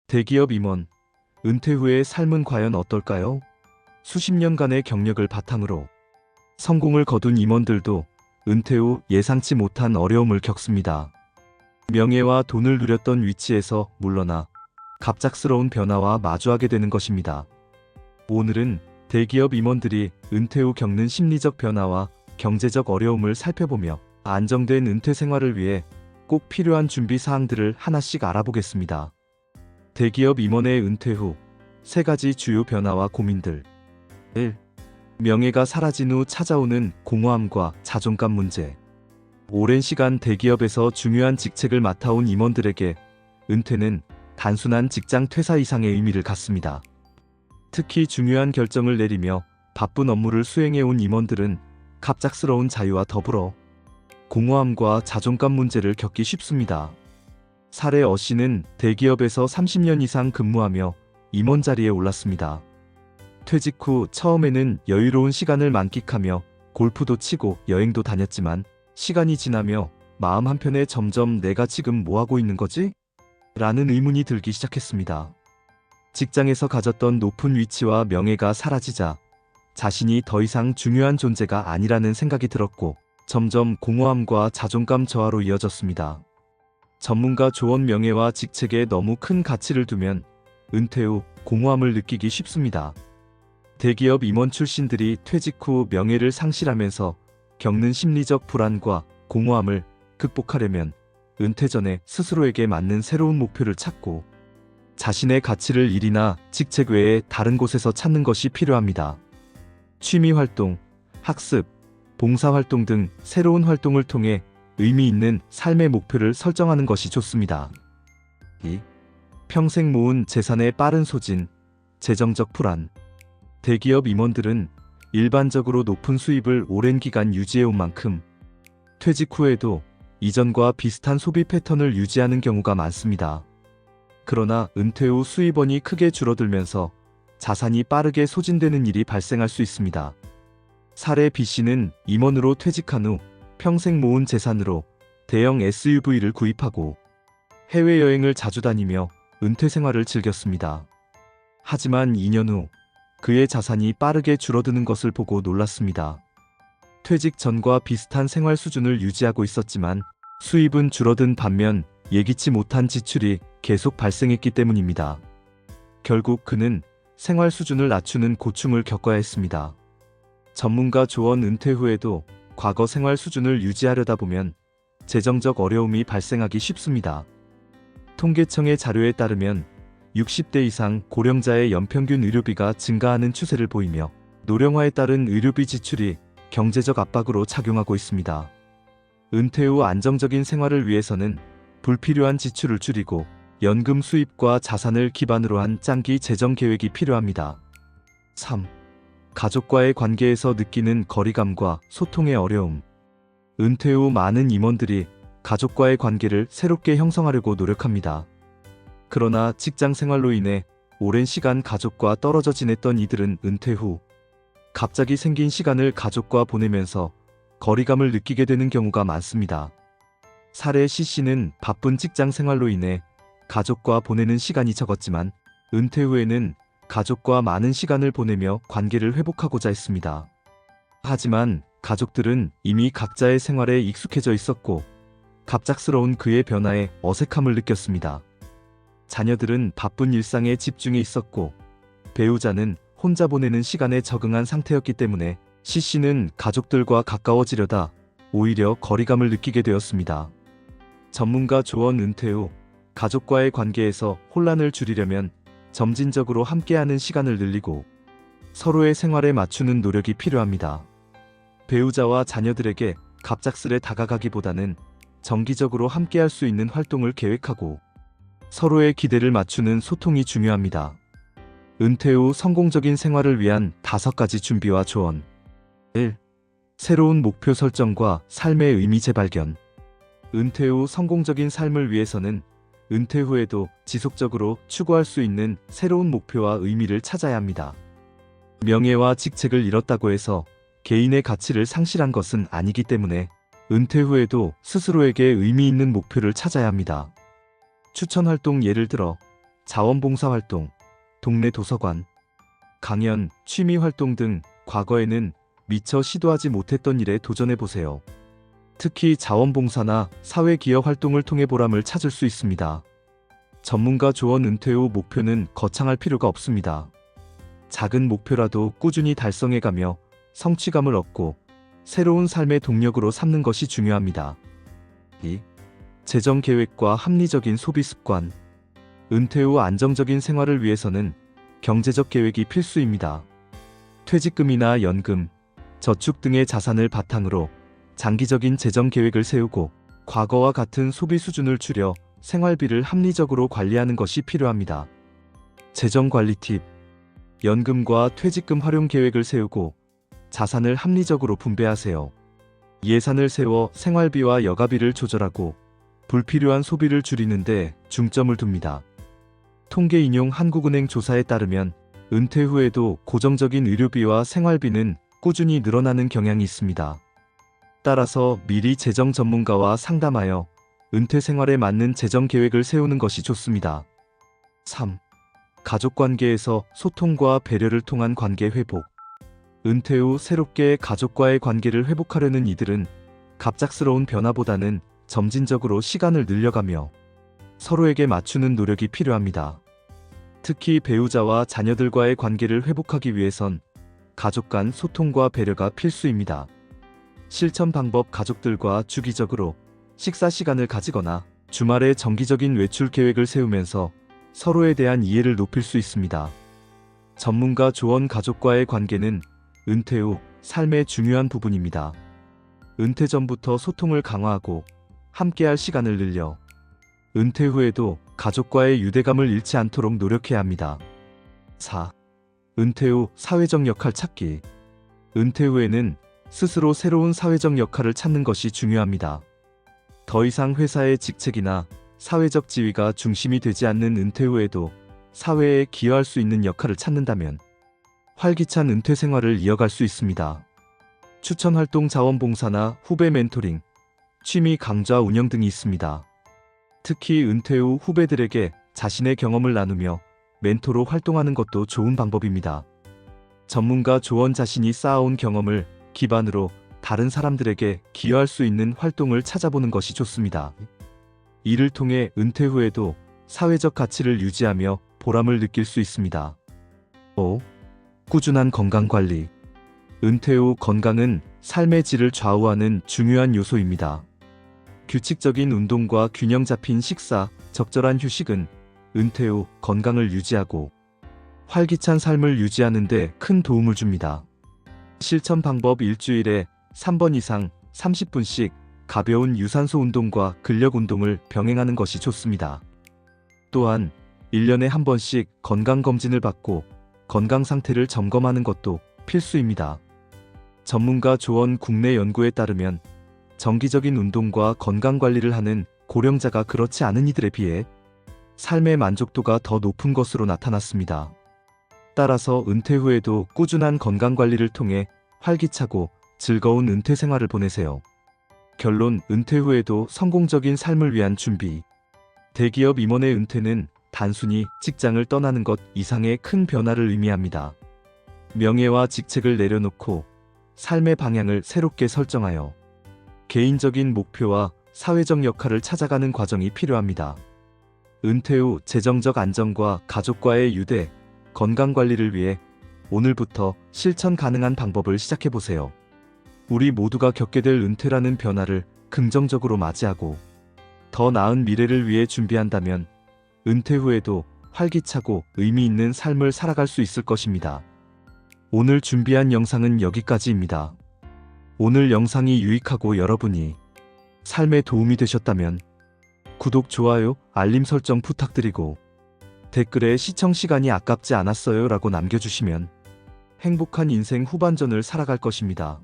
대기업 임원, 은퇴 후의 삶은 과연 어떨까요? 수십 년간의 경력을 바탕으로 성공을 거둔 임원들도 은퇴 후 예상치 못한 어려움을 겪습니다. 명예와 돈을 누렸던 위치에서 물러나 갑작스러운 변화와 마주하게 되는 것입니다. 오늘은 대기업 임원들이 은퇴 후 겪는 심리적 변화와 경제적 어려움을 살펴보며 안정된 은퇴 생활을 위해 꼭 필요한 준비 사항들을 하나씩 알아보겠습니다. 대기업 임원의 은퇴 후 3가지 주요 변화와 고민들. 1. 명예가 사라진 후 찾아오는 공허함과 자존감 문제. 오랜 시간 대기업에서 중요한 직책을 맡아온 임원들에게 은퇴는 단순한 직장 퇴사 이상의 의미를 갖습니다. 특히 중요한 결정을 내리며 바쁜 업무를 수행해온 임원들은 갑작스러운 자유와 더불어 공허함과 자존감 문제를 겪기 쉽습니다. 사례 어 씨는 대기업에서 30년 이상 근무하며 임원 자리에 올랐습니다. 퇴직 후 처음에는 여유로운 시간을 만끽하며 골프도 치고 여행도 다녔지만 시간이 지나며 마음 한편에 점점 내가 지금 뭐하고 있는 거지? 라는 의문이 들기 시작했습니다. 직장에서 가졌던 높은 위치와 명예가 사라지자 자신이 더 이상 중요한 존재가 아니라는 생각이 들었고 점점 공허함과 자존감 저하로 이어졌습니다. 전문가 조언 명예와 직책에 너무 큰 가치를 두면 은퇴 후 공허함을 느끼기 쉽습니다. 대기업 임원 출신들이 퇴직 후 명예를 상실하면서 겪는 심리적 불안과 공허함을 극복하려면 은퇴 전에 스스로에게 맞는 새로운 목표를 찾고 자신의 가치를 일이나 직책 외에 다른 곳에서 찾는 것이 필요합니다. 취미 활동, 학습, 봉사 활동 등 새로운 활동을 통해 의미 있는 삶의 목표를 설정하는 것이 좋습니다. 2. 평생 모은 재산의 빠른 소진, 재정적 불안. 대기업 임원들은 일반적으로 높은 수입을 오랜 기간 유지해온 만큼 퇴직 후에도 이전과 비슷한 소비 패턴을 유지하는 경우가 많습니다. 그러나 은퇴 후 수입원이 크게 줄어들면서 자산이 빠르게 소진되는 일이 발생할 수 있습니다. 사례 B 씨는 임원으로 퇴직한 후 평생 모은 재산으로 대형 SUV를 구입하고 해외여행을 자주 다니며 은퇴 생활을 즐겼습니다. 하지만 2년 후 그의 자산이 빠르게 줄어드는 것을 보고 놀랐습니다. 퇴직 전과 비슷한 생활 수준을 유지하고 있었지만 수입은 줄어든 반면 예기치 못한 지출이 계속 발생했기 때문입니다. 결국 그는 생활 수준을 낮추는 고충을 겪어야 했습니다. 전문가 조언 은퇴 후에도 과거 생활 수준을 유지하려다 보면 재정적 어려움이 발생하기 쉽습니다. 통계청의 자료에 따르면 60대 이상 고령자의 연평균 의료비가 증가하는 추세를 보이며 노령화에 따른 의료비 지출이 경제적 압박으로 작용하고 있습니다. 은퇴 후 안정적인 생활을 위해서는 불필요한 지출을 줄이고 연금 수입과 자산을 기반으로 한 장기 재정 계획이 필요합니다. 3. 가족과의 관계에서 느끼는 거리감과 소통의 어려움. 은퇴 후 많은 임원들이 가족과의 관계를 새롭게 형성하려고 노력합니다. 그러나 직장 생활로 인해 오랜 시간 가족과 떨어져 지냈던 이들은 은퇴 후 갑자기 생긴 시간을 가족과 보내면서 거리감을 느끼게 되는 경우가 많습니다. 사례 C 씨는 바쁜 직장 생활로 인해 가족과 보내는 시간이 적었지만 은퇴 후에는 가족과 많은 시간을 보내며 관계를 회복하고자 했습니다. 하지만 가족들은 이미 각자의 생활에 익숙해져 있었고 갑작스러운 그의 변화에 어색함을 느꼈습니다. 자녀들은 바쁜 일상에 집중해 있었고 배우자는 혼자 보내는 시간에 적응한 상태였기 때문에 C 씨는 가족들과 가까워지려다 오히려 거리감을 느끼게 되었습니다. 전문가 조언 은퇴 후 가족과의 관계에서 혼란을 줄이려면 점진적으로 함께하는 시간을 늘리고 서로의 생활에 맞추는 노력이 필요합니다. 배우자와 자녀들에게 갑작스레 다가가기보다는 정기적으로 함께할 수 있는 활동을 계획하고 서로의 기대를 맞추는 소통이 중요합니다. 은퇴 후 성공적인 생활을 위한 5가지 준비와 조언. 1. 새로운 목표 설정과 삶의 의미 재발견. 은퇴 후 성공적인 삶을 위해서는 은퇴 후에도 지속적으로 추구할 수 있는 새로운 목표와 의미를 찾아야 합니다. 명예와 직책을 잃었다고 해서 개인의 가치를 상실한 것은 아니기 때문에 은퇴 후에도 스스로에게 의미 있는 목표를 찾아야 합니다. 추천 활동 예를 들어 자원봉사활동, 동네 도서관, 강연, 취미활동 등 과거에는 미처 시도하지 못했던 일에 도전해보세요. 특히 자원봉사나 사회기여 활동을 통해 보람을 찾을 수 있습니다. 전문가 조언 은퇴 후 목표는 거창할 필요가 없습니다. 작은 목표라도 꾸준히 달성해가며 성취감을 얻고 새로운 삶의 동력으로 삼는 것이 중요합니다. 2. 재정 계획과 합리적인 소비 습관. 은퇴 후 안정적인 생활을 위해서는 경제적 계획이 필수입니다. 퇴직금이나 연금, 저축 등의 자산을 바탕으로 장기적인 재정 계획을 세우고 과거와 같은 소비 수준을 줄여 생활비를 합리적으로 관리하는 것이 필요합니다. 재정 관리 팁. 연금과 퇴직금 활용 계획을 세우고 자산을 합리적으로 분배하세요. 예산을 세워 생활비와 여가비를 조절하고 불필요한 소비를 줄이는 데 중점을 둡니다. 통계 인용 한국은행 조사에 따르면 은퇴 후에도 고정적인 의료비와 생활비는 꾸준히 늘어나는 경향이 있습니다. 따라서 미리 재정 전문가와 상담하여 은퇴 생활에 맞는 재정 계획을 세우는 것이 좋습니다. 3. 가족 관계에서 소통과 배려를 통한 관계 회복. 은퇴 후 새롭게 가족과의 관계를 회복하려는 이들은 갑작스러운 변화보다는 점진적으로 시간을 늘려가며 서로에게 맞추는 노력이 필요합니다. 특히 배우자와 자녀들과의 관계를 회복하기 위해선 가족 간 소통과 배려가 필수입니다. 실천 방법. 가족들과 주기적으로 식사 시간을 가지거나 주말에 정기적인 외출 계획을 세우면서 서로에 대한 이해를 높일 수 있습니다. 전문가 조언. 가족과의 관계는 은퇴 후 삶의 중요한 부분입니다. 은퇴 전부터 소통을 강화하고 함께할 시간을 늘려 은퇴 후에도 가족과의 유대감을 잃지 않도록 노력해야 합니다. 4. 은퇴 후 사회적 역할 찾기. 은퇴 후에는 스스로 새로운 사회적 역할을 찾는 것이 중요합니다. 더 이상 회사의 직책이나 사회적 지위가 중심이 되지 않는 은퇴 후에도 사회에 기여할 수 있는 역할을 찾는다면 활기찬 은퇴 생활을 이어갈 수 있습니다. 추천 활동. 자원봉사나 후배 멘토링, 취미 강좌 운영 등이 있습니다. 특히 은퇴 후 후배들에게 자신의 경험을 나누며 멘토로 활동하는 것도 좋은 방법입니다. 전문가 조언. 자신이 쌓아온 경험을 기반으로 다른 사람들에게 기여할 수 있는 활동을 찾아보는 것이 좋습니다. 이를 통해 은퇴 후에도 사회적 가치를 유지하며 보람을 느낄 수 있습니다. 5. 꾸준한 건강관리. 은퇴 후 건강은 삶의 질을 좌우하는 중요한 요소입니다. 규칙적인 운동과 균형 잡힌 식사, 적절한 휴식은 은퇴 후 건강을 유지하고 활기찬 삶을 유지하는 데 큰 도움을 줍니다. 실천 방법. 일주일에 3번 이상 30분씩 가벼운 유산소 운동과 근력 운동을 병행하는 것이 좋습니다. 또한 1년에 한 번씩 건강검진을 받고 건강 상태를 점검하는 것도 필수입니다. 전문가 조언. 국내 연구에 따르면 정기적인 운동과 건강관리를 하는 고령자가 그렇지 않은 이들에 비해 삶의 만족도가 더 높은 것으로 나타났습니다. 따라서 은퇴 후에도 꾸준한 건강관리를 통해 활기차고 즐거운 은퇴 생활을 보내세요. 결론. 은퇴 후에도 성공적인 삶을 위한 준비. 대기업 임원의 은퇴는 단순히 직장을 떠나는 것 이상의 큰 변화를 의미합니다. 명예와 직책을 내려놓고 삶의 방향을 새롭게 설정하여 개인적인 목표와 사회적 역할을 찾아가는 과정이 필요합니다. 은퇴 후 재정적 안정과 가족과의 유대, 건강관리를 위해 오늘부터 실천 가능한 방법을 시작해보세요. 우리 모두가 겪게 될 은퇴라는 변화를 긍정적으로 맞이하고 더 나은 미래를 위해 준비한다면 은퇴 후에도 활기차고 의미 있는 삶을 살아갈 수 있을 것입니다. 오늘 준비한 영상은 여기까지입니다. 오늘 영상이 유익하고 여러분이 삶에 도움이 되셨다면 구독, 좋아요, 알림 설정 부탁드리고 댓글에 시청 시간이 아깝지 않았어요 라고 남겨주시면 행복한 인생 후반전을 살아갈 것입니다.